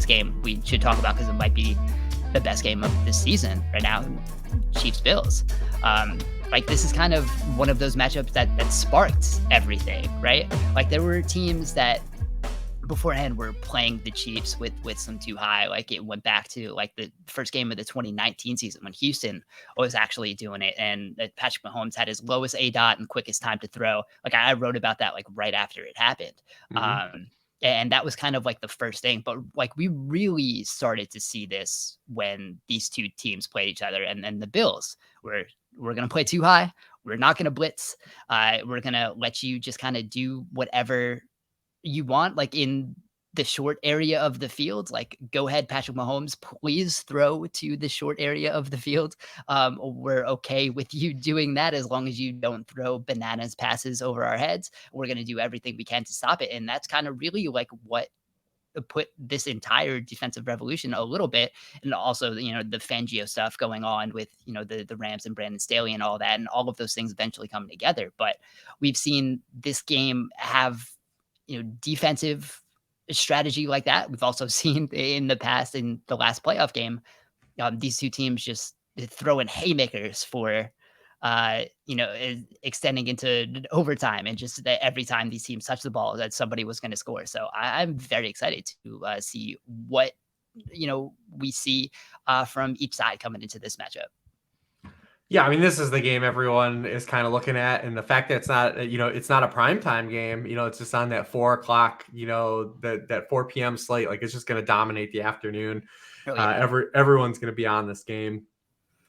this game we should talk about because it might be the best game of this season right now, Chiefs-Bills. Like, this is kind of one of those matchups that sparked everything, right? Like, there were teams that beforehand were playing the Chiefs with some too high. Like, it went back to like the first game of the 2019 season when Houston was actually doing it, and Patrick Mahomes had his lowest ADOT and quickest time to throw. Like, I wrote about that like right after it happened. And that was kind of like the first thing, but like we really started to see this when these two teams played each other, and then the Bills were, we're going to play too high. We're not going to blitz. We're going to let you just kind of do whatever you want, like in the short area of the field. Like, go ahead, Patrick Mahomes, please throw to the short area of the field. We're okay with you doing that as long as you don't throw bananas passes over our heads. We're going to do everything we can to stop it. And that's kind of really like what put this entire defensive revolution a little bit. And also, you know, the Fangio stuff going on with, you know, the Rams and Brandon Staley and all that, and all of those things eventually coming together. But we've seen this game have, you know, defensive strategy like that. We've also seen in the past, in the last playoff game, these two teams just throwing haymakers for, you know, extending into overtime, and just that every time these teams touch the ball, that somebody was going to score. So I'm very excited to see what, you know, we see from each side coming into this matchup. Yeah, I mean, this is the game everyone is kind of looking at, and the fact that it's not, you know, it's not a primetime game, you know, it's just on that 4 o'clock, you know, that 4 p.m. slate, like it's just going to dominate the afternoon. Oh yeah. Everyone's going to be on this game.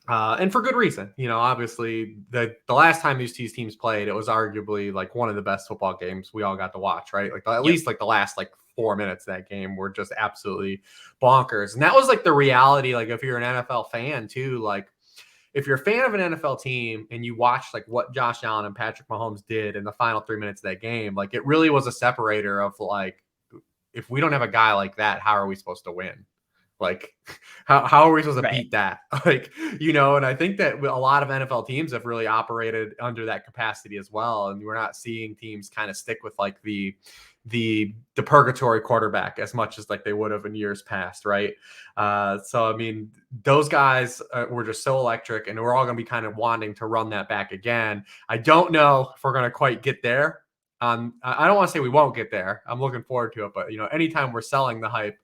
And for good reason. You know, obviously the last time these two teams played, it was arguably like one of the best football games we all got to watch, right? Like at least like the last like 4 minutes of that game were just absolutely bonkers. And that was like the reality. Like if you're an NFL fan too, like if you're a fan of an NFL team and you watch like what Josh Allen and Patrick Mahomes did in the final 3 minutes of that game, like it really was a separator of like, if we don't have a guy like that, how are we supposed to win? Like, how are we supposed to beat that? Like, you know, and I think that a lot of NFL teams have really operated under that capacity as well. And we're not seeing teams kind of stick with like the purgatory quarterback as much as like they would have in years past, right? So, I mean, those guys were just so electric, and we're all going to be kind of wanting to run that back again. I don't know if we're going to quite get there. I don't want to say we won't get there. I'm looking forward to it. But, you know, anytime we're selling the hype,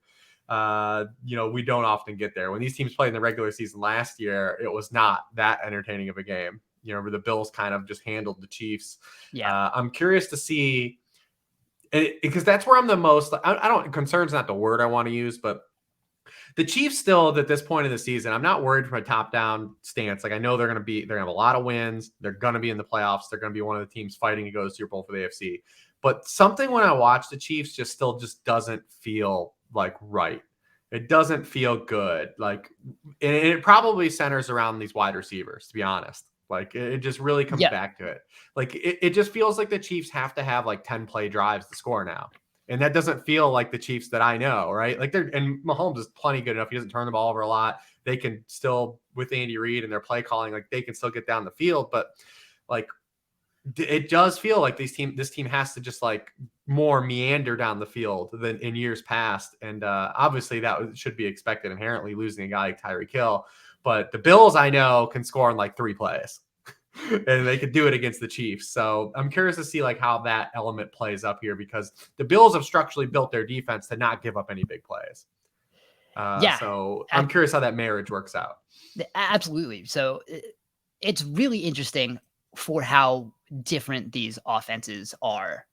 you know, we don't often get there. When these teams played in the regular season last year, it was not that entertaining of a game. You know, where the Bills kind of just handled the Chiefs. Yeah. I'm curious to see, because that's where I'm the most, I don't, concern's not the word I want to use, but the Chiefs still at this point in the season, I'm not worried from a top-down stance. Like I know they're going to have a lot of wins. They're going to be in the playoffs. They're going to be one of the teams fighting to go to the Super Bowl for the AFC. But something when I watch the Chiefs just doesn't feel like right. It doesn't feel good. Like, and it probably centers around these wide receivers, to be honest. Like it just really comes back to it. Like it just feels like the Chiefs have to have like 10 play drives to score now. And that doesn't feel like the Chiefs that I know, right? Like and Mahomes is plenty good enough. He doesn't turn the ball over a lot. They can still, with Andy Reid and their play calling, like they can still get down the field. But like it does feel like this team has to just like more meander down the field than in years past. And obviously that should be expected inherently, losing a guy like Tyreek Hill. But the Bills, I know, can score in like 3 plays. And they could do it against the Chiefs. So I'm curious to see like how that element plays up here, because the Bills have structurally built their defense to not give up any big plays. So I'm curious how that marriage works out. Absolutely. So it's really interesting for how different these offenses are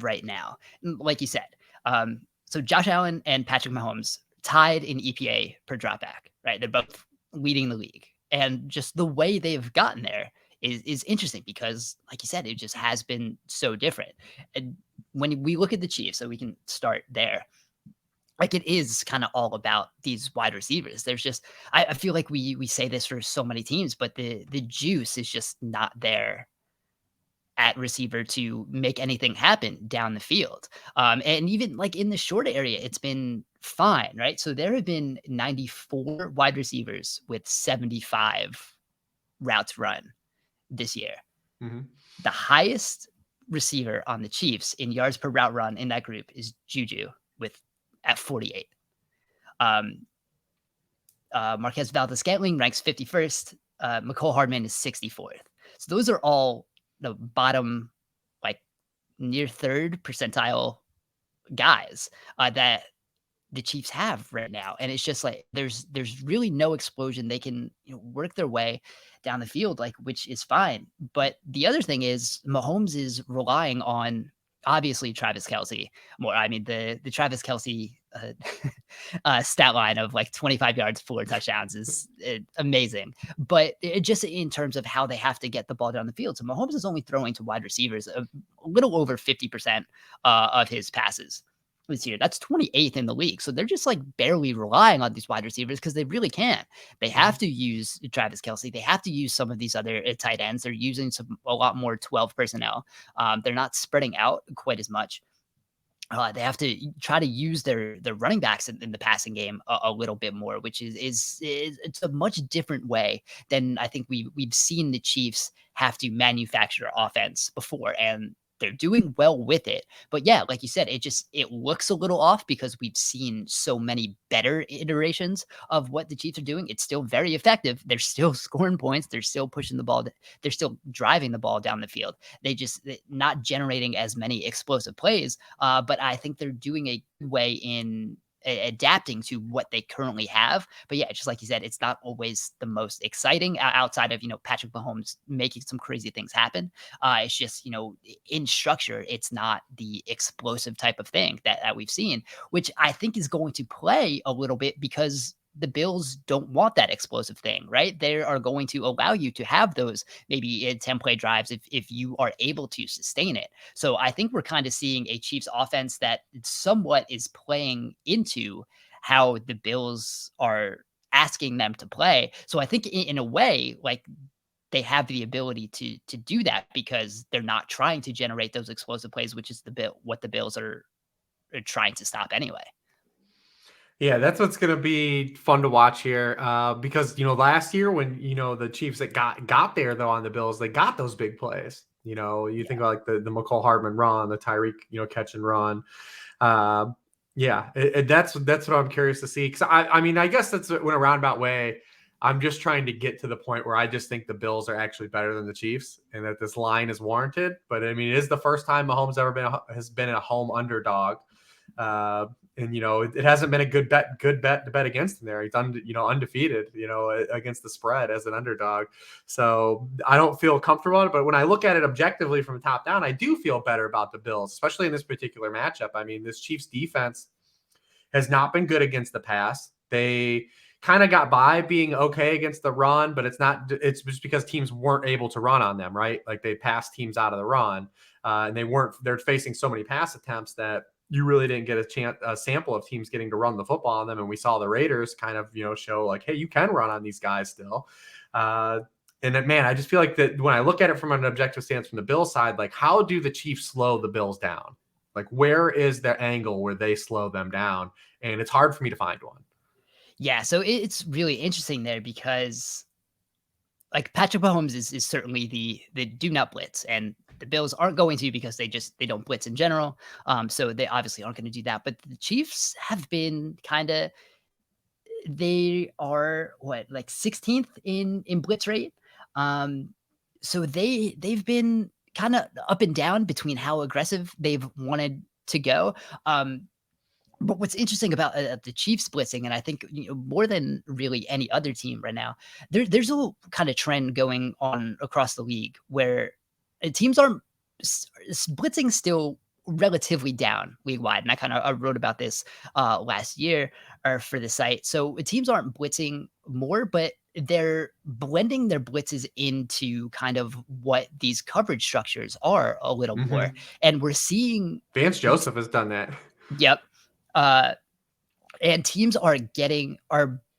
right now. Like you said, so Josh Allen and Patrick Mahomes tied in EPA per dropback, right? They're both leading the league. And just the way they've gotten there is interesting because, like you said, it just has been so different. And when we look at the Chiefs, so we can start there, like it is kind of all about these wide receivers. There's just, I feel like we say this for so many teams, but the juice is just not there at receiver to make anything happen down the field. And even like in the short area, it's been fine, right? So there have been 94 wide receivers with 75 routes run this year. Mm-hmm. The highest receiver on the Chiefs in yards per route run in that group is Juju at 48. Um, Marquez Valdez-Scantling ranks 51st. McCole Hardman is 64th. So those are all the bottom, like near third percentile guys that the Chiefs have right now. And it's just like there's really no explosion. They can work their way down the field, like which is fine. But the other thing is Mahomes is relying on obviously Travis Kelsey more. I mean the Travis Kelsey stat line of like 25 yards, 4 touchdowns is amazing. But just in terms of how they have to get the ball down the field, so Mahomes is only throwing to wide receivers a little over 50% of his passes this year. That's 28th in the league. So they're just like barely relying on these wide receivers because they really can't. They have to use Travis Kelsey. They have to use some of these other tight ends. They're using a lot more 12 personnel. They're not spreading out quite as much. They have to try to use their running backs in the passing game a little bit more, which is it's a much different way than I think we've seen the Chiefs have to manufacture offense before, and they're doing well with it. But yeah, like you said, it looks a little off because we've seen so many better iterations of what the Chiefs are doing. It's still very effective. They're still scoring points. They're still pushing the ball. They're still driving the ball down the field. They're not generating as many explosive plays. But I think they're doing a good way in adapting to what they currently have. But yeah, just like you said, it's not always the most exciting outside of, Patrick Mahomes making some crazy things happen. It's just, in structure, it's not the explosive type of thing that we've seen, which I think is going to play a little bit because the Bills don't want that explosive thing, right? They are going to allow you to have those maybe 10 play drives if you are able to sustain it. So I think we're kind of seeing a Chiefs offense that somewhat is playing into how the Bills are asking them to play. So I think in a way, like they have the ability to do that because they're not trying to generate those explosive plays, which is what the Bills are trying to stop anyway. Yeah, that's what's going to be fun to watch here. Because last year when the Chiefs that got there though on the Bills, they got those big plays. You think about like the McCole Hardman run, the Tyreek catch and run. Yeah, that's what I'm curious to see. Because I mean, I guess that's in a roundabout way. I'm just trying to get to the point where I just think the Bills are actually better than the Chiefs, and that this line is warranted. But I mean, it is the first time Mahomes has been a home underdog. And it hasn't been a good bet to bet against him there. He's undefeated, against the spread as an underdog. So I don't feel comfortable about it. But when I look at it objectively from the top down, I do feel better about the Bills, especially in this particular matchup. I mean, this Chiefs defense has not been good against the pass. They kind of got by being okay against the run, but it's just because teams weren't able to run on them, right? Like they passed teams out of the run, and they're facing so many pass attempts that you really didn't get a sample of teams getting to run the football on them. And we saw the Raiders kind of, show like, hey, you can run on these guys still. And then, man, I just feel like that when I look at it from an objective stance from the Bills side, like how do the Chiefs slow the Bills down? Like where is the angle where they slow them down? And it's hard for me to find one. Yeah, so it's really interesting there because like Patrick Mahomes is certainly the do not blitz, and the Bills aren't going to because they don't blitz in general. So they obviously aren't going to do that. But the Chiefs have been they are like 16th in blitz rate. So they've been kind of up and down between how aggressive they've wanted to go. But what's interesting about the Chiefs blitzing, and I think more than really any other team right now, there's a kind of trend going on across the league where teams are blitzing still relatively down league wide, and I wrote about this last year or for the site. So teams aren't blitzing more, but they're blending their blitzes into kind of what these coverage structures are a little more, and we're seeing Vance Joseph has done that. Yep. And teams are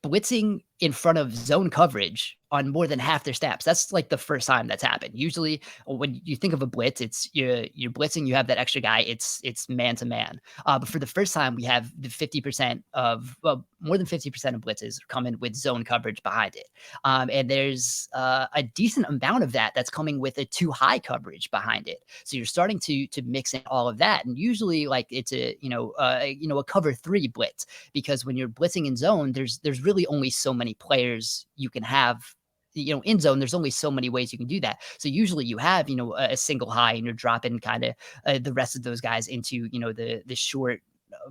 blitzing in front of zone coverage on more than half their snaps. That's like the first time that's happened. Usually, when you think of a blitz, it's you're blitzing. You have that extra guy. It's man to man. But for the first time, we have the 50% of more than 50% of blitzes coming with zone coverage behind it, and there's a decent amount of that that's coming with a too high coverage behind it. So you're starting to mix in all of that, and usually like it's a a cover 3 blitz, because when you're blitzing in zone, there's really only so many players you can have in zone. There's only so many ways you can do that. So usually you have, a single high, and you're dropping kind of the rest of those guys into, the short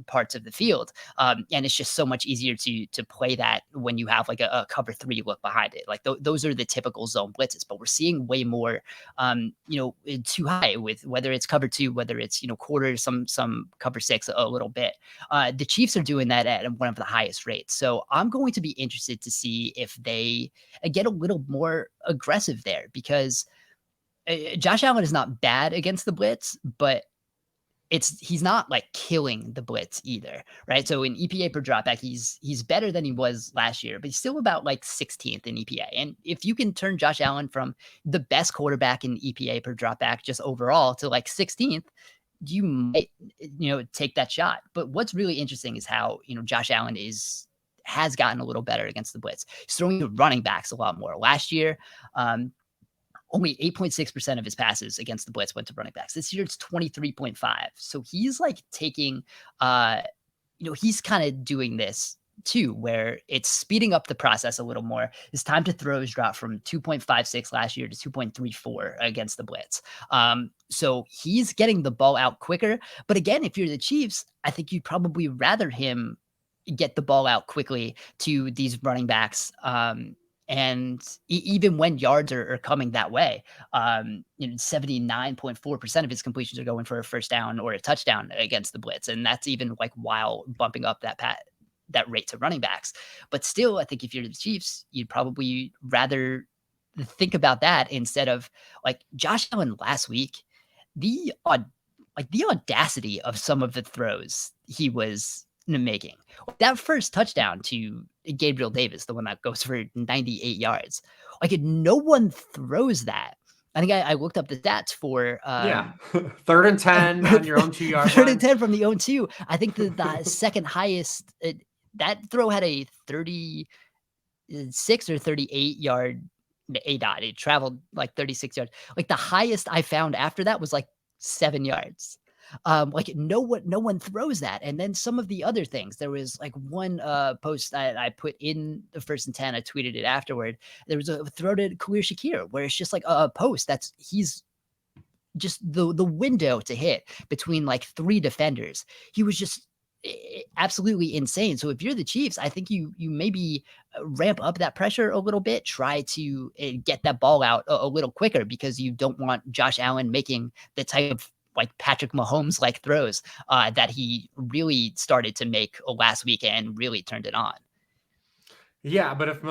parts of the field. And it's just so much easier to play that when you have like a cover 3 look behind it. Like those are the typical zone blitzes, but we're seeing way more, too high, with whether it's cover 2, whether it's, quarter, some cover 6 a little bit. The Chiefs are doing that at one of the highest rates. So I'm going to be interested to see if they get a little more aggressive there, because Josh Allen is not bad against the blitz, but he's not like killing the blitz either, right? So in EPA per dropback, he's better than he was last year, but he's still about like 16th in EPA. And if you can turn Josh Allen from the best quarterback in EPA per dropback just overall to like 16th, you might take that shot. But what's really interesting is how Josh Allen has gotten a little better against the blitz. He's throwing to running backs a lot more. Last year, only 8.6% of his passes against the blitz went to running backs. This year it's 23.5. So he's like taking, he's kind of doing this too, where it's speeding up the process a little more. His time to throw has dropped from 2.56 last year to 2.34 against the blitz. So he's getting the ball out quicker. But again, if you're the Chiefs, I think you'd probably rather him get the ball out quickly to these running backs. And even when yards are coming that way, 79.4% of his completions are going for a first down or a touchdown against the blitz. And that's even like while bumping up that rate to running backs. But still, I think if you're the Chiefs, you'd probably rather think about that instead of like Josh Allen last week. The audacity of some of the throws he was making. That first touchdown to Gabriel Davis, the one that goes for 98 yards, like no one throws that. I think I looked up the stats for 3rd and 10 on your own 2-yard 3rd line. and 10 from the own 2. I think the second highest, that throw had a 36 or 38 yard ADOT. It traveled like 36 yards. Like the highest I found after that was like 7 yards. Like no one throws that. And then some of the other things, there was like one post I put in the 1st and 10. I tweeted it afterward. There was a throw to Khalil Shakir where it's just like a post he's just the window to hit between like 3 defenders. He was just absolutely insane. So if you're the Chiefs, I think you maybe ramp up that pressure a little bit, try to get that ball out a little quicker, because you don't want Josh Allen making the type of like Patrick Mahomes like throws that he really started to make last week and really turned it on. Yeah, but if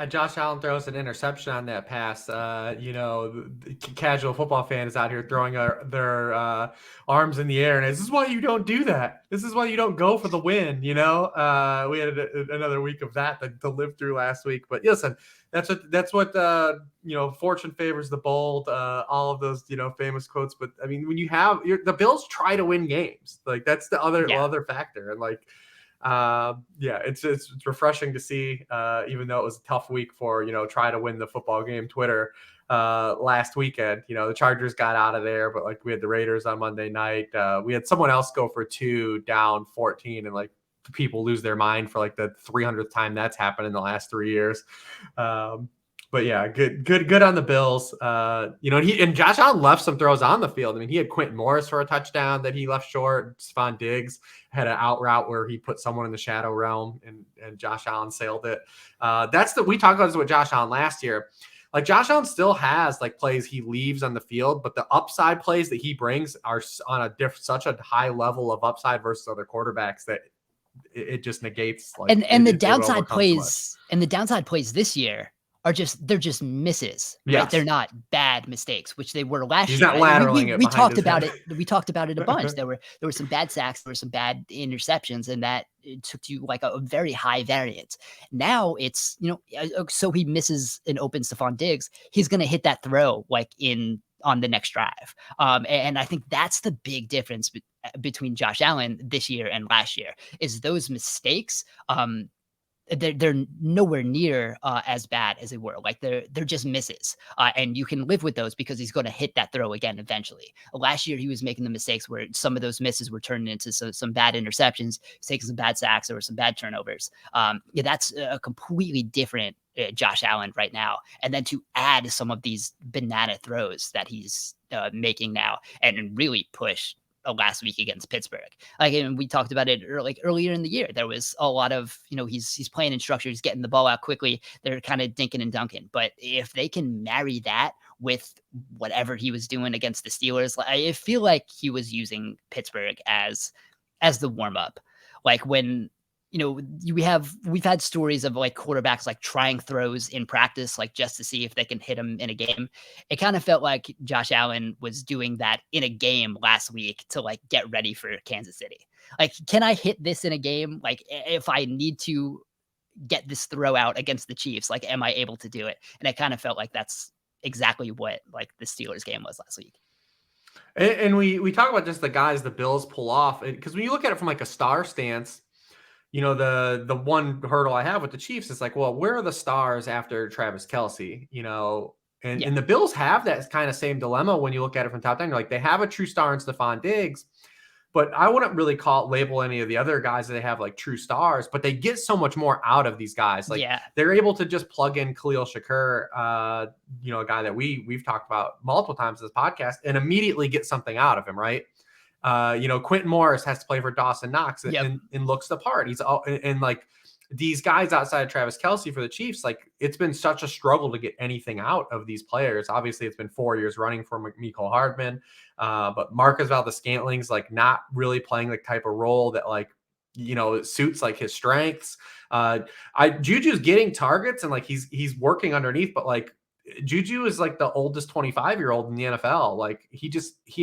Josh Allen throws an interception on that pass, the casual football fan is out here throwing their arms in the air, and this is why you don't do that. This is why you don't go for the win. We had another week of that to live through last week. But listen, that's what fortune favors the bold. All of those famous quotes. But I mean, when you have the Bills try to win games, like that's the other factor, and like. It's refreshing to see, even though it was a tough week for try to win the football game Twitter last weekend. The Chargers got out of there, but like we had the Raiders on Monday night. We had someone else go for 2 down 14, and like people lose their mind for like the 300th time that's happened in the last 3 years. But yeah, good on the Bills. And Josh Allen left some throws on the field. I mean, he had Quentin Morris for a touchdown that he left short. Stephon Diggs had an out route where he put someone in the shadow realm, and Josh Allen sailed it. We talked about this with Josh Allen last year. Like Josh Allen still has like plays he leaves on the field, but the upside plays that he brings are on such a high level of upside versus other quarterbacks that it just negates. Like and the downside plays this year they're just misses, right? They're Yes. not bad mistakes, which they were last He's year. not lateraling it We behind talked his about head. it. We talked about it a bunch. There were some bad sacks, there were some bad interceptions, and that it took you like a very high variance. Now it's, so he misses an open Stephon Diggs, he's going to hit that throw like on the next drive. And I think that's the big difference between Josh Allen this year and last year is those mistakes. They're nowhere near as bad as they were. Like they're just misses, and you can live with those because he's going to hit that throw again eventually. Last year he was making the mistakes where some of those misses were turning into some bad interceptions, taking some bad sacks or some bad turnovers. Yeah, that's a completely different Josh Allen right now. And then to add some of these banana throws that he's making now and really push last week against Pittsburgh. Like, and we talked about it earlier in the year. There was a lot of, he's playing in structure, he's getting the ball out quickly. They're kind of dinking and dunking. But if they can marry that with whatever he was doing against the Steelers, I feel like he was using Pittsburgh as the warm up. Like when we've had stories of like quarterbacks like trying throws in practice, like just to see if they can hit them in a game. It kind of felt like Josh Allen was doing that in a game last week to like get ready for Kansas City. Like, can I hit this in a game? Like, if I need to get this throw out against the Chiefs, like, am I able to do it? And it kind of felt like that's exactly what like the Steelers game was last week. And we talk about just the guys the Bills pull off, because when you look at it from like a star stance, the one hurdle I have with the Chiefs is like, well, where are the stars after Travis Kelce? And the Bills have that kind of same dilemma when you look at it from top down. You're like, they have a true star in Stephon Diggs, but I wouldn't really label any of the other guys that they have like true stars, but they get so much more out of these guys. Like they're able to just plug in Khalil Shakur, a guy that we've talked about multiple times in this podcast, and immediately get something out of him, right? Quentin Morris has to play for Dawson Knox and looks the part. He's all and like these guys outside of Travis Kelce for the Chiefs, like it's been such a struggle to get anything out of these players. Obviously, it's been 4 years running for Mecole Hardman, but Marcus Valdes-Scantling's like not really playing the type of role that like suits like his strengths. Juju's getting targets and like he's working underneath, but like Juju is like the oldest 25-year-old in the NFL. Like he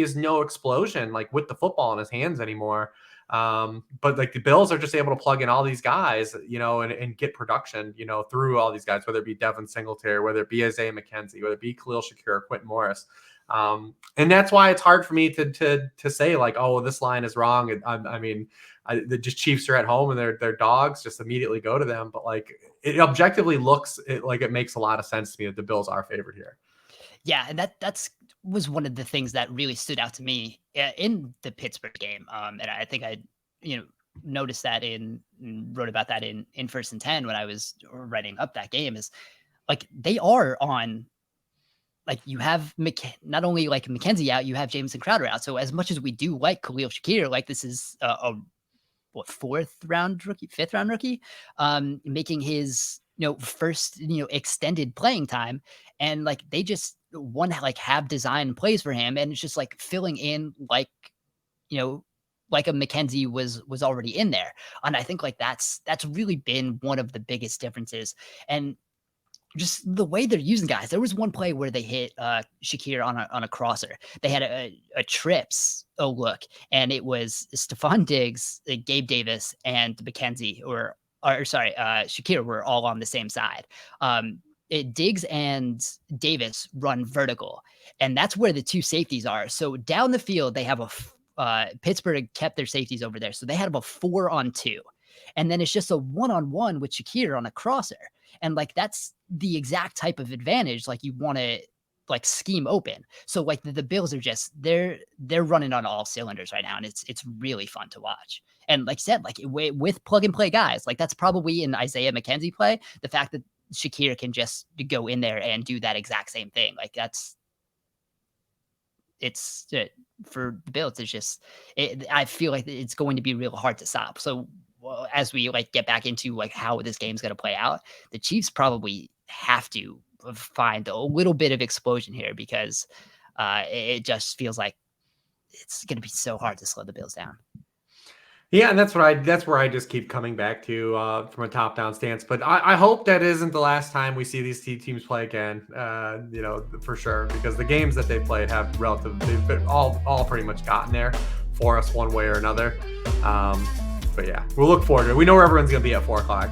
has no explosion like with the football in his hands anymore. But like the Bills are just able to plug in all these guys, and get production, through all these guys, whether it be Devin Singletary, whether it be Isaiah McKenzie, whether it be Khalil Shakur or Quentin Morris. And that's why it's hard for me to say like, oh, this line is wrong. The just Chiefs are at home and their dogs just immediately go to them. But like it objectively looks like it makes a lot of sense to me that the Bills are favored here. Yeah, and that was one of the things that really stood out to me in the Pittsburgh game. And I think I, noticed that wrote about that in First and 10 when I was writing up that game is like they are on. Like you have not only like McKenzie out, you have Jameson Crowder out. So as much as we do like Khalil Shakir, like this is a fifth round rookie, making his first extended playing time, and like they just have design plays for him, and it's just like filling in like like a McKenzie was already in there, and I think like that's really been one of the biggest differences, and just the way they're using guys. There was one play where they hit Shakir on a crosser. They had a trips look, and it was Stephon Diggs, Gabe Davis, and McKenzie, Shakir were all on the same side. Diggs and Davis run vertical, and that's where the two safeties are. So down the field, they have Pittsburgh kept their safeties over there, so they had about 4-on-2. And then it's just a 1-on-1 with Shakir on a crosser. And like that's the exact type of advantage like you want to like scheme open. So like the Bills are just they're running on all cylinders right now, and it's really fun to watch. And like I said, like with plug and play guys, like that's probably an Isaiah McKenzie play. The fact that Shakir can just go in there and do that exact same thing, like it's for the Bills. It's just I feel like it's going to be real hard to stop. So as we like get back into like how this game's going to play out, the Chiefs probably have to find a little bit of explosion here because it just feels like it's going to be so hard to slow the Bills down. Yeah, and that's where I just keep coming back to from a top down stance. But I hope that isn't the last time we see these two teams play again. For sure, because the games that they played have they've been all pretty much gotten there for us one way or another. But yeah, we'll look forward to it. We know where everyone's gonna be at 4 o'clock.